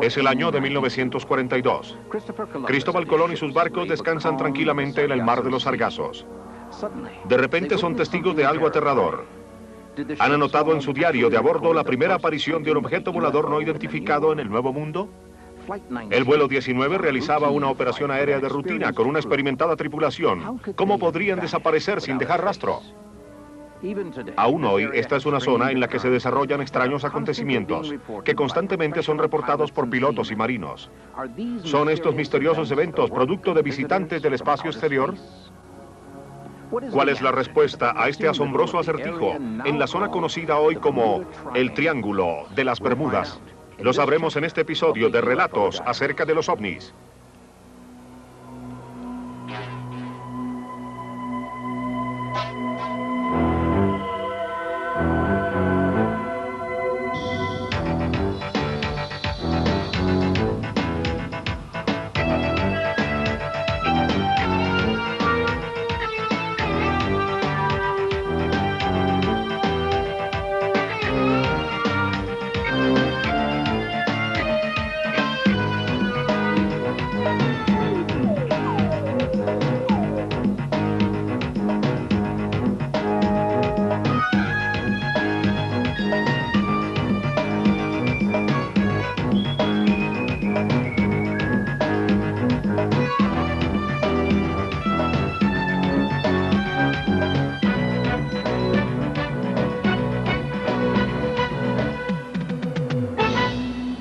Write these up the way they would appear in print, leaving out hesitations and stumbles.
Es el año de 1942. Cristóbal Colón y sus barcos descansan tranquilamente en el mar de los Sargazos. De repente son testigos de algo aterrador. ¿Han anotado en su diario de a bordo la primera aparición de un objeto volador no identificado en el Nuevo Mundo? El vuelo 19 realizaba una operación aérea de rutina con una experimentada tripulación. ¿Cómo podrían desaparecer sin dejar rastro? Aún hoy, esta es una zona en la que se desarrollan extraños acontecimientos, que constantemente son reportados por pilotos y marinos. ¿Son estos misteriosos eventos producto de visitantes del espacio exterior? ¿Cuál es la respuesta a este asombroso acertijo en la zona conocida hoy como el Triángulo de las Bermudas? Lo sabremos en este episodio de Relatos acerca de los ovnis.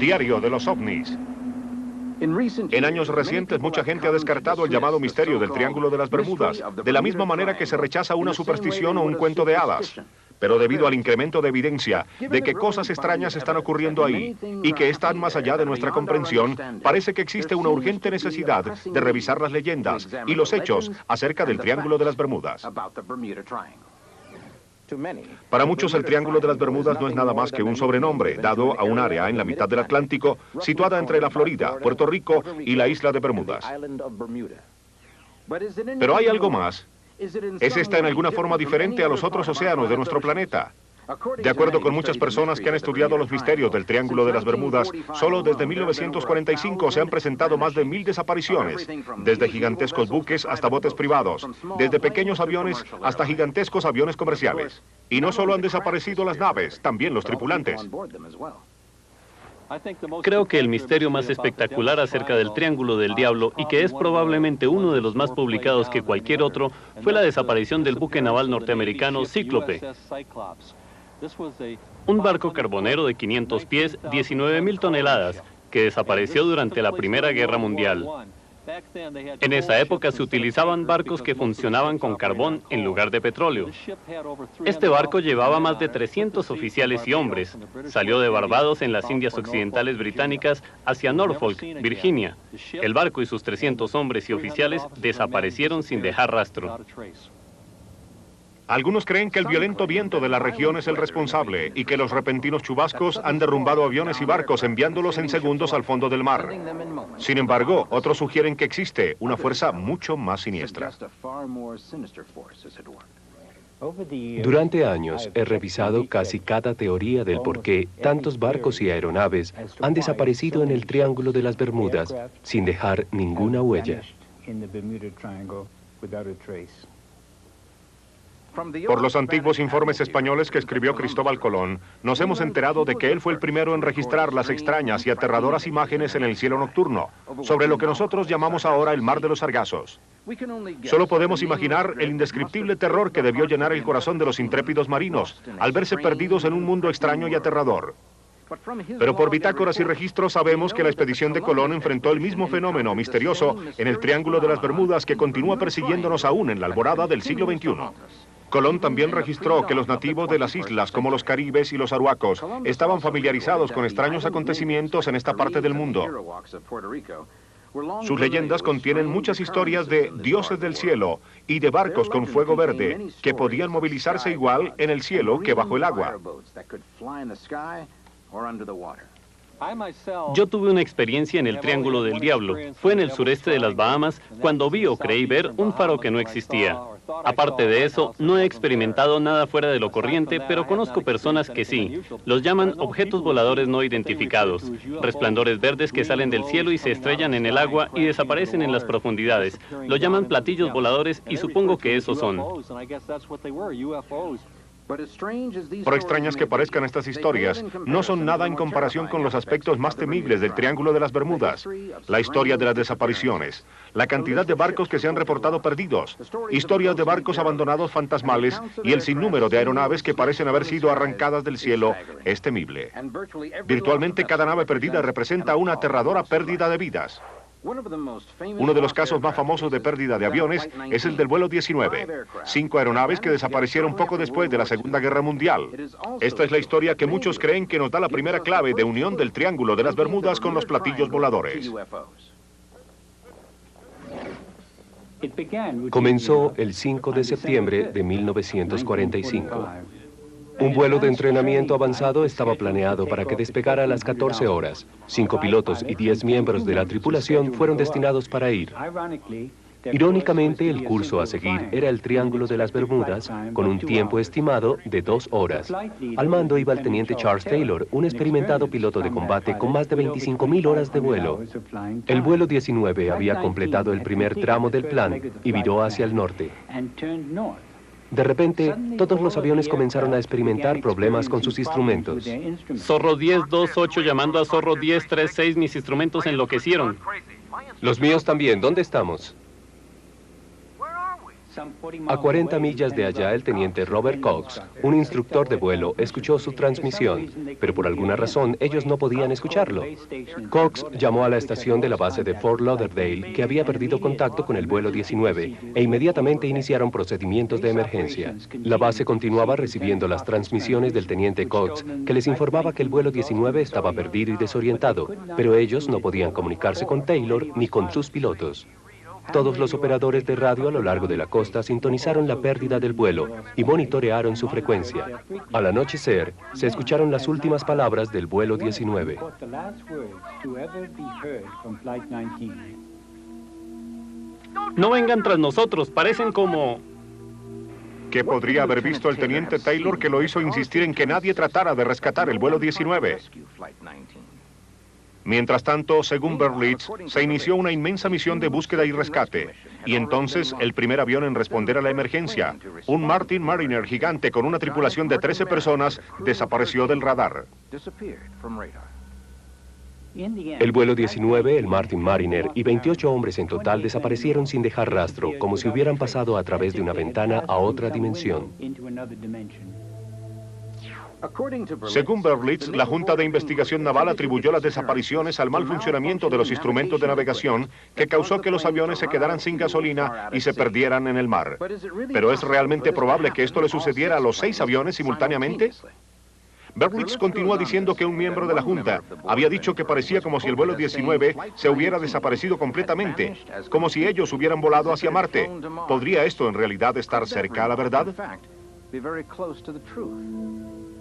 Diario de los ovnis. En años recientes, mucha gente ha descartado el llamado misterio del Triángulo de las Bermudas, de la misma manera que se rechaza una superstición o un cuento de hadas. Pero debido al incremento de evidencia de que cosas extrañas están ocurriendo ahí y que están más allá de nuestra comprensión, parece que existe una urgente necesidad de revisar las leyendas y los hechos acerca del Triángulo de las Bermudas. Para muchos, el Triángulo de las Bermudas no es nada más que un sobrenombre dado a un área en la mitad del Atlántico situada entre la Florida, Puerto Rico y la isla de Bermudas. Pero hay algo más. ¿Es esta en alguna forma diferente a los otros océanos de nuestro planeta? De acuerdo con muchas personas que han estudiado los misterios del Triángulo de las Bermudas, solo desde 1945 se han presentado más de 1000 desapariciones, desde gigantescos buques hasta botes privados, desde pequeños aviones hasta gigantescos aviones comerciales. Y no solo han desaparecido las naves, también los tripulantes. Creo que el misterio más espectacular acerca del Triángulo del Diablo, y que es probablemente uno de los más publicados que cualquier otro, fue la desaparición del buque naval norteamericano Cíclope. Un barco carbonero de 500 pies, 19.000 toneladas, que desapareció durante la Primera Guerra Mundial. En esa época se utilizaban barcos que funcionaban con carbón en lugar de petróleo. Este barco llevaba más de 300 oficiales y hombres. Salió de Barbados en las Indias Occidentales Británicas hacia Norfolk, Virginia. El barco y sus 300 hombres y oficiales desaparecieron sin dejar rastro. Algunos creen que el violento viento de la región es el responsable y que los repentinos chubascos han derrumbado aviones y barcos enviándolos en segundos al fondo del mar. Sin embargo, otros sugieren que existe una fuerza mucho más siniestra. Durante años he revisado casi cada teoría del por qué tantos barcos y aeronaves han desaparecido en el Triángulo de las Bermudas sin dejar ninguna huella. Por los antiguos informes españoles que escribió Cristóbal Colón, nos hemos enterado de que él fue el primero en registrar las extrañas y aterradoras imágenes en el cielo nocturno, sobre lo que nosotros llamamos ahora el Mar de los Sargazos. Solo podemos imaginar el indescriptible terror que debió llenar el corazón de los intrépidos marinos al verse perdidos en un mundo extraño y aterrador. Pero por bitácoras y registros sabemos que la expedición de Colón enfrentó el mismo fenómeno misterioso en el Triángulo de las Bermudas que continúa persiguiéndonos aún en la alborada del siglo XXI. Colón también registró que los nativos de las islas, como los caribes y los aruacos, estaban familiarizados con extraños acontecimientos en esta parte del mundo. Sus leyendas contienen muchas historias de dioses del cielo y de barcos con fuego verde que podían movilizarse igual en el cielo que bajo el agua. Yo tuve una experiencia en el Triángulo del Diablo. Fue en el sureste de las Bahamas cuando vi o creí ver un faro que no existía. Aparte de eso, no he experimentado nada fuera de lo corriente, pero conozco personas que sí. Los llaman objetos voladores no identificados, resplandores verdes que salen del cielo y se estrellan en el agua y desaparecen en las profundidades. Lo llaman platillos voladores y supongo que esos son. Por extrañas que parezcan estas historias, no son nada en comparación con los aspectos más temibles del Triángulo de las Bermudas. La historia de las desapariciones, la cantidad de barcos que se han reportado perdidos, historias de barcos abandonados fantasmales y el sinnúmero de aeronaves que parecen haber sido arrancadas del cielo es temible. Virtualmente cada nave perdida representa una aterradora pérdida de vidas. Uno de los casos más famosos de pérdida de aviones es el del vuelo 19. 5 aeronaves que desaparecieron poco después de la Segunda Guerra Mundial. Esta es la historia que muchos creen que nos da la primera clave de unión del Triángulo de las Bermudas con los platillos voladores. Comenzó el 5 de septiembre de 1945. Un vuelo de entrenamiento avanzado estaba planeado para que despegara a las 14 horas. 5 pilotos y 10 miembros de la tripulación fueron destinados para ir. Irónicamente, el curso a seguir era el Triángulo de las Bermudas, con un tiempo estimado de 2 horas. Al mando iba el teniente Charles Taylor, un experimentado piloto de combate con más de 25.000 horas de vuelo. El vuelo 19 había completado el primer tramo del plan y viró hacia el norte. De repente, todos los aviones comenzaron a experimentar problemas con sus instrumentos. Zorro 1028 llamando a Zorro 1036, mis instrumentos enloquecieron. Los míos también, ¿dónde estamos? A 40 millas de allá, el teniente Robert Cox, un instructor de vuelo, escuchó su transmisión, pero por alguna razón ellos no podían escucharlo. Cox llamó a la estación de la base de Fort Lauderdale, que había perdido contacto con el vuelo 19, e inmediatamente iniciaron procedimientos de emergencia. La base continuaba recibiendo las transmisiones del teniente Cox, que les informaba que el vuelo 19 estaba perdido y desorientado, pero ellos no podían comunicarse con Taylor ni con sus pilotos. Todos los operadores de radio a lo largo de la costa sintonizaron la pérdida del vuelo y monitorearon su frecuencia. Al anochecer, se escucharon las últimas palabras del vuelo 19. No vengan tras nosotros, parecen como... ¿Qué podría haber visto el teniente Taylor que lo hizo insistir en que nadie tratara de rescatar el vuelo 19? Mientras tanto, según Berlitz, se inició una inmensa misión de búsqueda y rescate. Y entonces, el primer avión en responder a la emergencia, un Martin Mariner gigante con una tripulación de 13 personas, desapareció del radar. El vuelo 19, el Martin Mariner y 28 hombres en total desaparecieron sin dejar rastro, como si hubieran pasado a través de una ventana a otra dimensión. Según Berlitz, la Junta de Investigación Naval atribuyó las desapariciones al mal funcionamiento de los instrumentos de navegación que causó que los aviones se quedaran sin gasolina y se perdieran en el mar. ¿Pero es realmente probable que esto le sucediera a los 6 aviones simultáneamente? Berlitz continúa diciendo que un miembro de la Junta había dicho que parecía como si el vuelo 19 se hubiera desaparecido completamente, como si ellos hubieran volado hacia Marte. ¿Podría esto en realidad estar cerca a la verdad?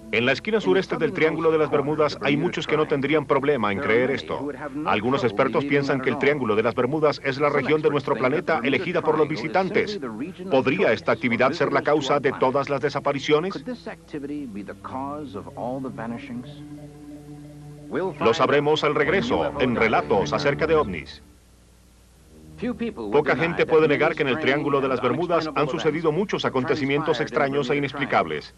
En la esquina sureste del Triángulo de las Bermudas hay muchos que no tendrían problema en creer esto. Algunos expertos piensan que el Triángulo de las Bermudas es la región de nuestro planeta elegida por los visitantes. ¿Podría esta actividad ser la causa de todas las desapariciones? Lo sabremos al regreso, en Relatos acerca de ovnis. Poca gente puede negar que en el Triángulo de las Bermudas han sucedido muchos acontecimientos extraños e inexplicables.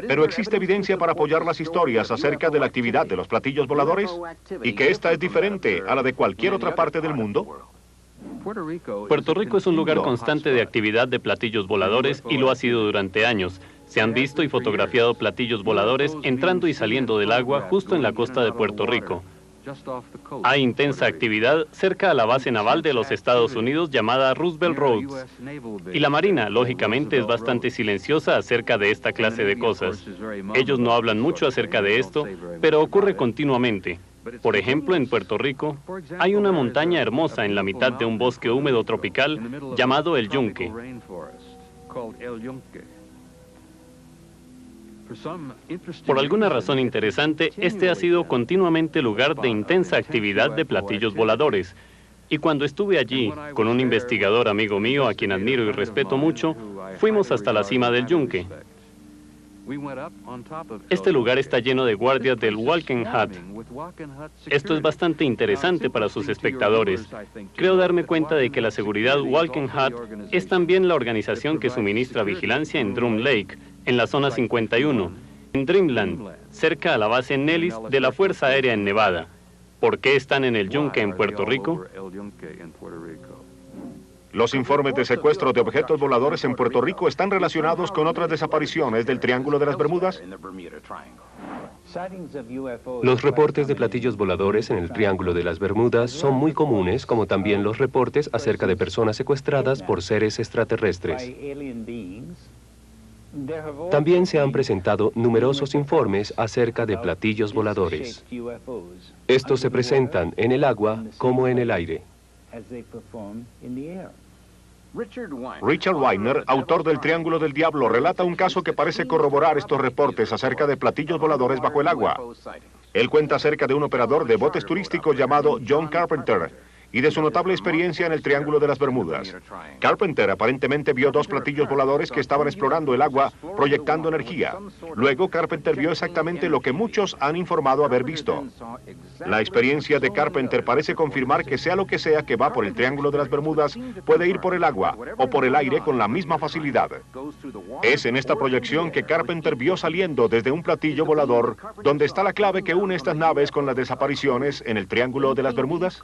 Pero ¿existe evidencia para apoyar las historias acerca de la actividad de los platillos voladores? ¿Y que esta es diferente a la de cualquier otra parte del mundo? Puerto Rico es un lugar constante de actividad de platillos voladores y lo ha sido durante años. Se han visto y fotografiado platillos voladores entrando y saliendo del agua justo en la costa de Puerto Rico. Hay intensa actividad cerca a la base naval de los Estados Unidos llamada Roosevelt Roads. Y la Marina, lógicamente, es bastante silenciosa acerca de esta clase de cosas. Ellos no hablan mucho acerca de esto, pero ocurre continuamente. Por ejemplo, en Puerto Rico, hay una montaña hermosa en la mitad de un bosque húmedo tropical llamado El Yunque. Por alguna razón interesante, este ha sido continuamente lugar de intensa actividad de platillos voladores. Y cuando estuve allí, con un investigador amigo mío, a quien admiro y respeto mucho, fuimos hasta la cima del yunque. Este lugar está lleno de guardias del Walking Hut. Esto es bastante interesante para sus espectadores. Creo darme cuenta de que la seguridad Walking Hut es también la organización que suministra vigilancia en Drum Lake, en la zona 51, en Dreamland, cerca a la base Nellis de la Fuerza Aérea en Nevada. ¿Por qué están en el yunque en Puerto Rico? Los informes de secuestro de objetos voladores en Puerto Rico están relacionados con otras desapariciones del Triángulo de las Bermudas. Los reportes de platillos voladores en el Triángulo de las Bermudas son muy comunes, como también los reportes acerca de personas secuestradas por seres extraterrestres. También se han presentado numerosos informes acerca de platillos voladores. Estos se presentan en el agua como en el aire. Richard Weiner, autor del Triángulo del Diablo, relata un caso que parece corroborar estos reportes acerca de platillos voladores bajo el agua. Él cuenta acerca de un operador de botes turísticos llamado John Carpenter y de su notable experiencia en el Triángulo de las Bermudas. Carpenter aparentemente vio dos platillos voladores que estaban explorando el agua, proyectando energía. Luego, Carpenter vio exactamente lo que muchos han informado haber visto. La experiencia de Carpenter parece confirmar que sea lo que sea que va por el Triángulo de las Bermudas, puede ir por el agua o por el aire con la misma facilidad. Es en esta proyección que Carpenter vio saliendo desde un platillo volador, donde está la clave que une estas naves con las desapariciones en el Triángulo de las Bermudas.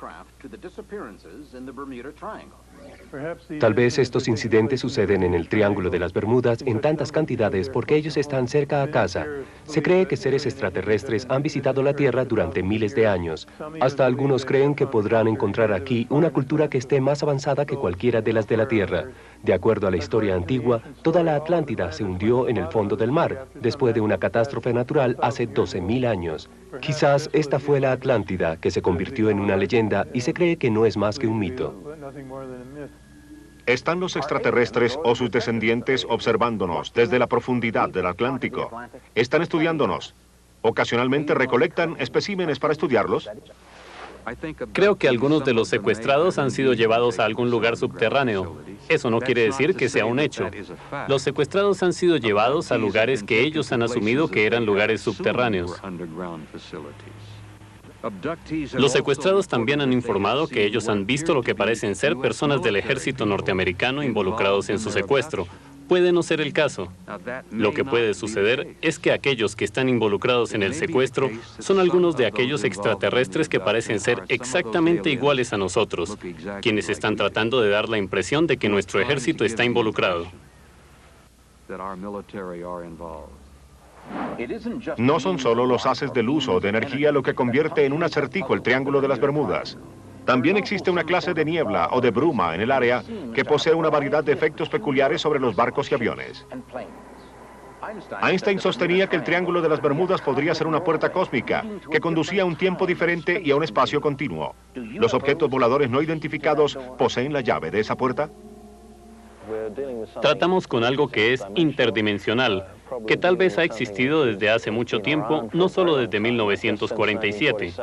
Tal vez estos incidentes suceden en el Triángulo de las Bermudas en tantas cantidades porque ellos están cerca a casa. Se cree que seres extraterrestres han visitado la Tierra durante miles de años. Hasta algunos creen que podrán encontrar aquí una cultura que esté más avanzada que cualquiera de las de la Tierra. De acuerdo a la historia antigua, toda la Atlántida se hundió en el fondo del mar, después de una catástrofe natural hace 12.000 años. Quizás esta fue la Atlántida, que se convirtió en una leyenda y se cree que no es más que un mito. ¿Están los extraterrestres o sus descendientes observándonos desde la profundidad del Atlántico? ¿Están estudiándonos? ¿Ocasionalmente recolectan especímenes para estudiarlos? Creo que algunos de los secuestrados han sido llevados a algún lugar subterráneo. Eso no quiere decir que sea un hecho. Los secuestrados han sido llevados a lugares que ellos han asumido que eran lugares subterráneos. Los secuestrados también han informado que ellos han visto lo que parecen ser personas del ejército norteamericano involucrados en su secuestro. Puede no ser el caso. Lo que puede suceder es que aquellos que están involucrados en el secuestro son algunos de aquellos extraterrestres que parecen ser exactamente iguales a nosotros, quienes están tratando de dar la impresión de que nuestro ejército está involucrado. No son solo los haces de luz o de energía lo que convierte en un acertijo el Triángulo de las Bermudas. También existe una clase de niebla o de bruma en el área que posee una variedad de efectos peculiares sobre los barcos y aviones. Einstein sostenía que el Triángulo de las Bermudas podría ser una puerta cósmica que conducía a un tiempo diferente y a un espacio continuo. ¿Los objetos voladores no identificados poseen la llave de esa puerta? Tratamos con algo que es interdimensional, que tal vez ha existido desde hace mucho tiempo, no solo desde 1947.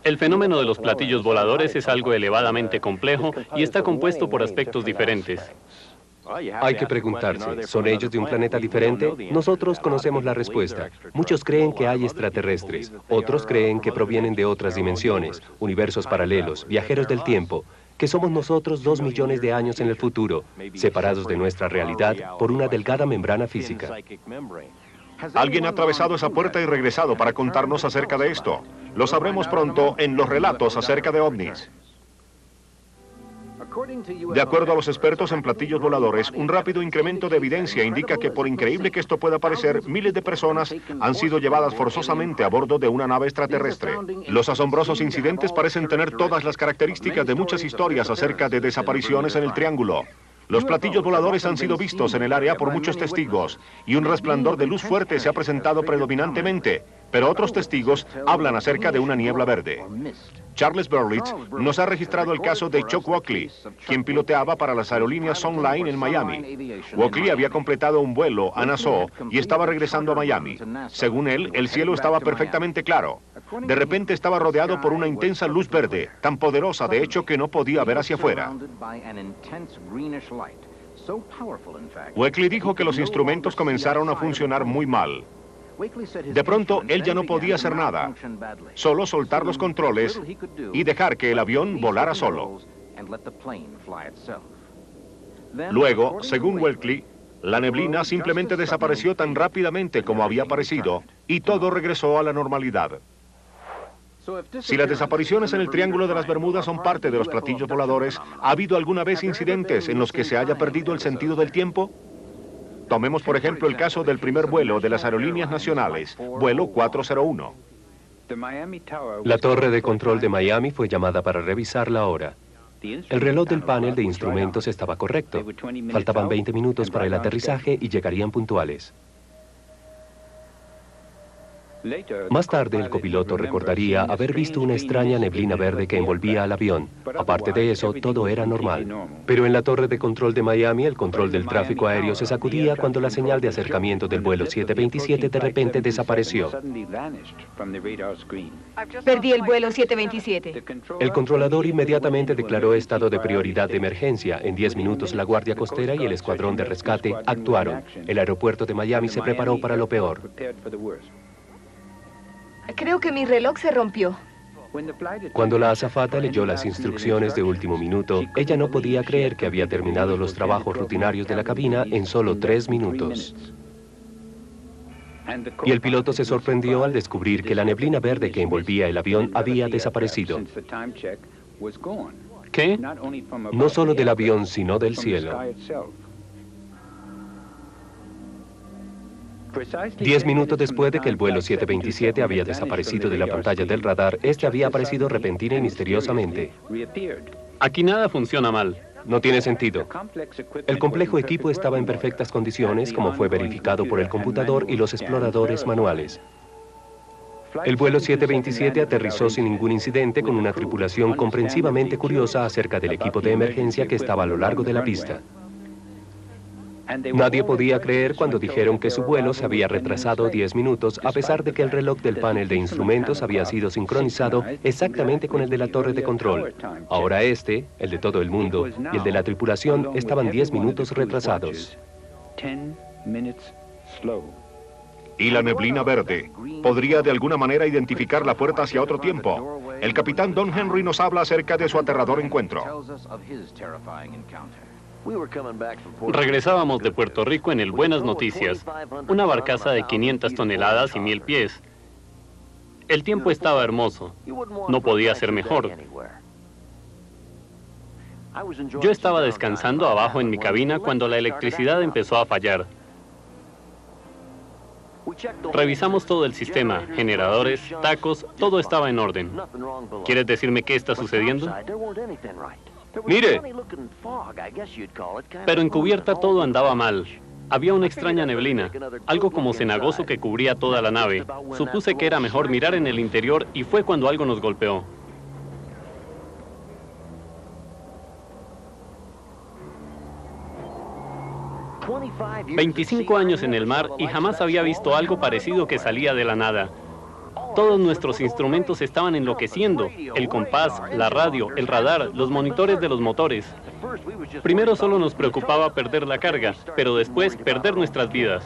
El fenómeno de los platillos voladores es algo elevadamente complejo y está compuesto por aspectos diferentes. Hay que preguntarse, ¿son ellos de un planeta diferente? Nosotros conocemos la respuesta. Muchos creen que hay extraterrestres, otros creen que provienen de otras dimensiones, universos paralelos, viajeros del tiempo, que somos nosotros 2 millones de años en el futuro, separados de nuestra realidad por una delgada membrana física. Alguien ha atravesado esa puerta y regresado para contarnos acerca de esto. Lo sabremos pronto en los relatos acerca de ovnis. De acuerdo a los expertos en platillos voladores, un rápido incremento de evidencia indica que, por increíble que esto pueda parecer, miles de personas han sido llevadas forzosamente a bordo de una nave extraterrestre. Los asombrosos incidentes parecen tener todas las características de muchas historias acerca de desapariciones en el Triángulo. Los platillos voladores han sido vistos en el área por muchos testigos y un resplandor de luz fuerte se ha presentado predominantemente, pero otros testigos hablan acerca de una niebla verde. Charles Berlitz nos ha registrado el caso de Chuck Walkley, quien piloteaba para las aerolíneas Sun Line en Miami. Walkley había completado un vuelo a Nassau y estaba regresando a Miami. Según él, el cielo estaba perfectamente claro. De repente estaba rodeado por una intensa luz verde, tan poderosa de hecho que no podía ver hacia afuera. Walkley dijo que los instrumentos comenzaron a funcionar muy mal. De pronto, él ya no podía hacer nada, solo soltar los controles y dejar que el avión volara solo. Luego, según Walkley, la neblina simplemente desapareció tan rápidamente como había aparecido y todo regresó a la normalidad. Si las desapariciones en el Triángulo de las Bermudas son parte de los platillos voladores, ¿ha habido alguna vez incidentes en los que se haya perdido el sentido del tiempo? Tomemos, por ejemplo, el caso del primer vuelo de las aerolíneas nacionales, vuelo 401. La torre de control de Miami fue llamada para revisar la hora. El reloj del panel de instrumentos estaba correcto. Faltaban 20 minutos para el aterrizaje y llegarían puntuales. Más tarde, el copiloto recordaría haber visto una extraña neblina verde que envolvía al avión. Aparte de eso, todo era normal. Pero en la torre de control de Miami, el control del tráfico aéreo se sacudía cuando la señal de acercamiento del vuelo 727 de repente desapareció. Perdí el vuelo 727. El controlador inmediatamente declaró estado de prioridad de emergencia. En 10 minutos, la Guardia Costera y el escuadrón de rescate actuaron. El aeropuerto de Miami se preparó para lo peor. Creo que mi reloj se rompió. Cuando la azafata leyó las instrucciones de último minuto, ella no podía creer que había terminado los trabajos rutinarios de la cabina en solo 3 minutos. Y el piloto se sorprendió al descubrir que la neblina verde que envolvía el avión había desaparecido. ¿Qué? No solo del avión, sino del cielo. 10 minutos después de que el vuelo 727 había desaparecido de la pantalla del radar, este había aparecido repentina y misteriosamente. Aquí nada funciona mal. No tiene sentido. El complejo equipo estaba en perfectas condiciones, como fue verificado por el computador y los exploradores manuales. El vuelo 727 aterrizó sin ningún incidente con una tripulación comprensivamente curiosa acerca del equipo de emergencia que estaba a lo largo de la pista. Nadie podía creer cuando dijeron que su vuelo se había retrasado 10 minutos, a pesar de que el reloj del panel de instrumentos había sido sincronizado exactamente con el de la torre de control. Ahora este, el de todo el mundo, y el de la tripulación estaban 10 minutos retrasados. Y la neblina verde podría de alguna manera identificar la puerta hacia otro tiempo. El capitán Don Henry nos habla acerca de su aterrador encuentro. Regresábamos de Puerto Rico en el Buenas Noticias, una barcaza de 500 toneladas y 1000 pies. El tiempo estaba hermoso, no podía ser mejor. Yo estaba descansando abajo en mi cabina cuando la electricidad empezó a fallar. Revisamos todo el sistema, generadores, tacos, todo estaba en orden. ¿Quieres decirme qué está sucediendo? ¡Mire! Pero en cubierta todo andaba mal. Había una extraña neblina, algo como cenagoso que cubría toda la nave. Supuse que era mejor mirar en el interior y fue cuando algo nos golpeó. «25 años en el mar y jamás había visto algo parecido que salía de la nada. Todos nuestros instrumentos estaban enloqueciendo, el compás, la radio, el radar, los monitores de los motores. Primero solo nos preocupaba perder la carga, pero después perder nuestras vidas.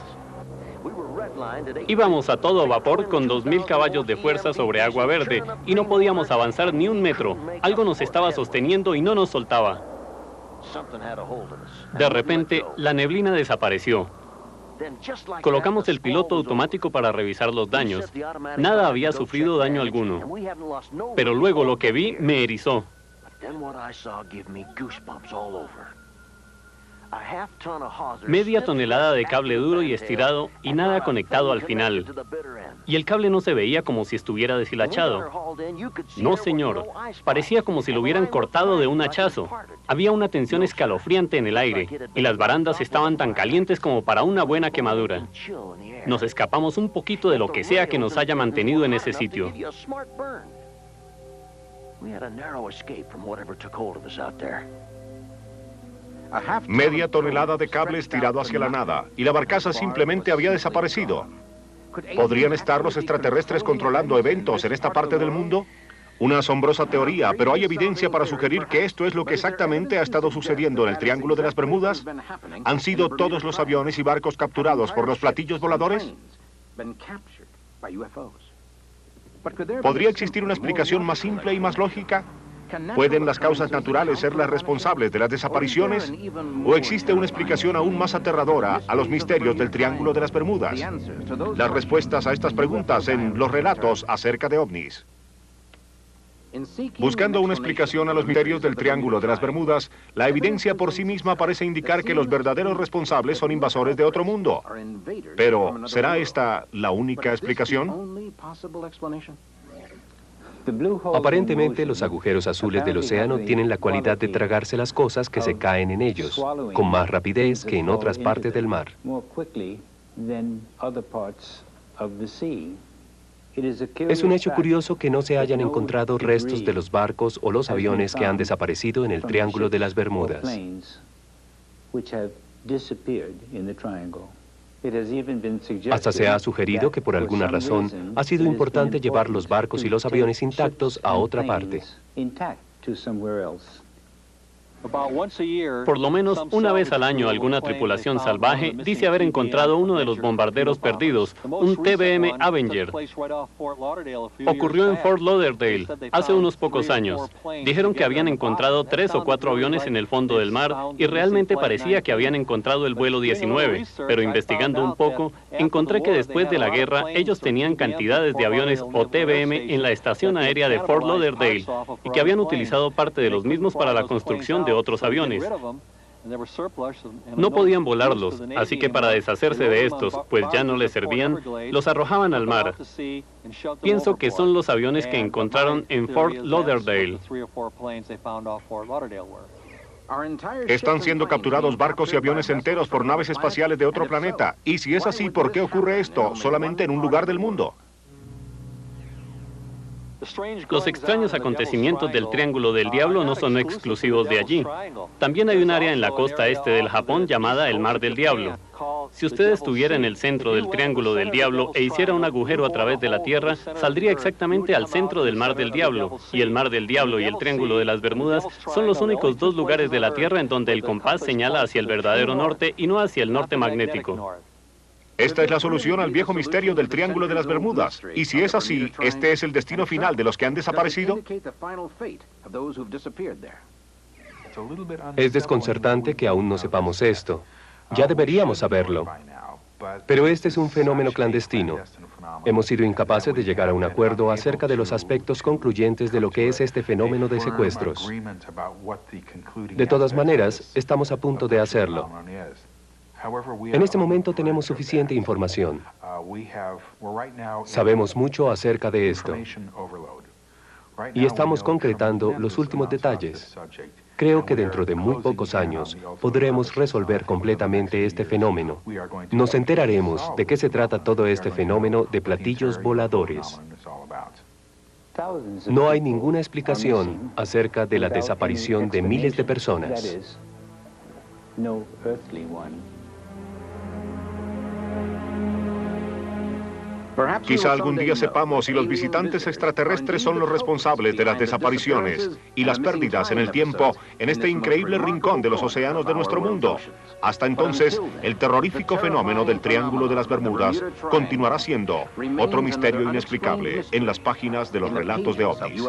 Íbamos a todo vapor con 2000 caballos de fuerza sobre agua verde y no podíamos avanzar ni un metro. Algo nos estaba sosteniendo y no nos soltaba. De repente, la neblina desapareció. Colocamos el piloto automático para revisar los daños. Nada había sufrido daño alguno. Pero luego lo que vi me erizó. Media tonelada de cable duro y estirado y nada conectado al final. Y el cable no se veía como si estuviera deshilachado. No, señor. Parecía como si lo hubieran cortado de un hachazo. Había una tensión escalofriante en el aire y las barandas estaban tan calientes como para una buena quemadura. Nos escapamos un poquito de lo que sea que nos haya mantenido en ese sitio. Media tonelada de cable estirado hacia la nada, y la barcaza simplemente había desaparecido. ¿Podrían estar los extraterrestres controlando eventos en esta parte del mundo? Una asombrosa teoría, pero hay evidencia para sugerir que esto es lo que exactamente ha estado sucediendo en el Triángulo de las Bermudas. ¿Han sido todos los aviones y barcos capturados por los platillos voladores? ¿Podría existir una explicación más simple y más lógica? ¿Pueden las causas naturales ser las responsables de las desapariciones? ¿O existe una explicación aún más aterradora a los misterios del Triángulo de las Bermudas? Las respuestas a estas preguntas en los relatos acerca de ovnis. Buscando una explicación a los misterios del Triángulo de las Bermudas, la evidencia por sí misma parece indicar que los verdaderos responsables son invasores de otro mundo. Pero, ¿será esta la única explicación? Aparentemente, los agujeros azules del océano tienen la cualidad de tragarse las cosas que se caen en ellos, con más rapidez que en otras partes del mar. Es un hecho curioso que no se hayan encontrado restos de los barcos o los aviones que han desaparecido en el Triángulo de las Bermudas. Hasta se ha sugerido que por alguna razón ha sido importante llevar los barcos y los aviones intactos a otra parte. Por lo menos una vez al año alguna tripulación salvaje dice haber encontrado uno de los bombarderos perdidos, un TBM Avenger. Ocurrió en Fort Lauderdale hace unos pocos años. Dijeron que habían encontrado 3 o 4 aviones en el fondo del mar y realmente parecía que habían encontrado el vuelo 19, pero investigando un poco, encontré que después de la guerra ellos tenían cantidades de aviones o TBM en la estación aérea de Fort Lauderdale y que habían utilizado parte de los mismos para la construcción de otros aviones. No podían volarlos, así que para deshacerse de estos, pues ya no les servían, los arrojaban al mar. Pienso que son los aviones que encontraron en Fort Lauderdale. Están siendo capturados barcos y aviones enteros por naves espaciales de otro planeta. Y si es así, ¿por qué ocurre esto solamente en un lugar del mundo? Los extraños acontecimientos del Triángulo del Diablo no son exclusivos de allí. También hay un área en la costa este del Japón llamada el Mar del Diablo. Si usted estuviera en el centro del Triángulo del Diablo e hiciera un agujero a través de la Tierra, saldría exactamente al centro del Mar del Diablo. Y el Mar del Diablo y el Triángulo de las Bermudas son los únicos 2 lugares de la Tierra en donde el compás señala hacia el verdadero norte y no hacia el norte magnético. Esta es la solución al viejo misterio del Triángulo de las Bermudas. Y si es así, ¿este es el destino final de los que han desaparecido? Es desconcertante que aún no sepamos esto. Ya deberíamos saberlo. Pero este es un fenómeno clandestino. Hemos sido incapaces de llegar a un acuerdo acerca de los aspectos concluyentes de lo que es este fenómeno de secuestros. De todas maneras, estamos a punto de hacerlo. En este momento tenemos suficiente información. Sabemos mucho acerca de esto. Y estamos concretando los últimos detalles. Creo que dentro de muy pocos años podremos resolver completamente este fenómeno. Nos enteraremos de qué se trata todo este fenómeno de platillos voladores. No hay ninguna explicación acerca de la desaparición de miles de personas. Quizá algún día sepamos si los visitantes extraterrestres son los responsables de las desapariciones y las pérdidas en el tiempo en este increíble rincón de los océanos de nuestro mundo. Hasta entonces, el terrorífico fenómeno del Triángulo de las Bermudas continuará siendo otro misterio inexplicable en las páginas de los relatos de ovnis.